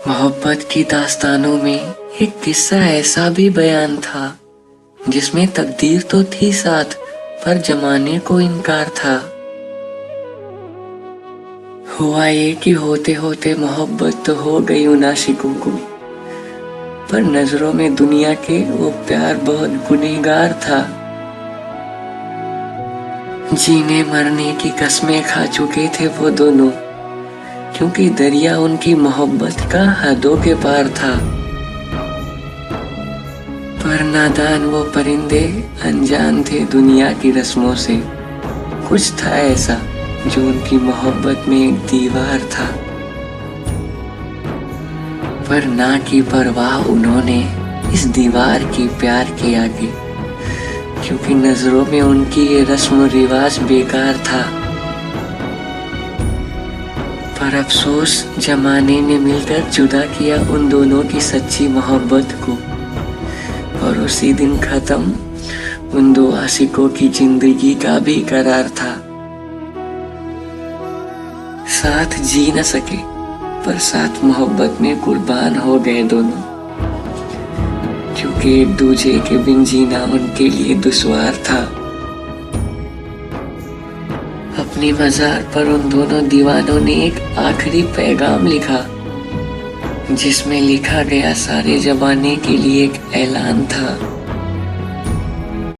मोहब्बत की दास्तानों में एक किस्सा ऐसा भी बयान था जिसमें तकदीर तो थी साथ, पर जमाने को इनकार था। हुआ ये कि होते होते मोहब्बत तो हो गई उन आशिकों को, पर नजरों में दुनिया के वो प्यार बहुत गुनहगार था। जीने मरने की कस्में खा चुके थे वो दोनों, क्योंकि दरिया उनकी मोहब्बत का हदों के पार था। पर नादान वो परिंदे अनजान थे दुनिया की रस्मों से। कुछ था ऐसा जो उनकी मोहब्बत में एक दीवार था, पर ना की परवाह उन्होंने इस दीवार की प्यार के आगे, क्योंकि नजरों में उनकी ये रस्म रिवाज बेकार था। पर अफसोस जमाने ने मिलकर जुदा किया उन दोनों की सच्ची मोहब्बत को, और उसी दिन खत्म उन दो आशिकों की जिंदगी का भी करार था। साथ जी न सके पर साथ मोहब्बत में कुर्बान हो गए दोनों, क्योंकि एक दूजे के बिन जीना उनके लिए दुश्वार था। अपनी मज़ार पर उन दोनों दीवानों ने एक आखिरी पैगाम लिखा, जिसमें लिखा गया सारे जमाने के लिए एक ऐलान था।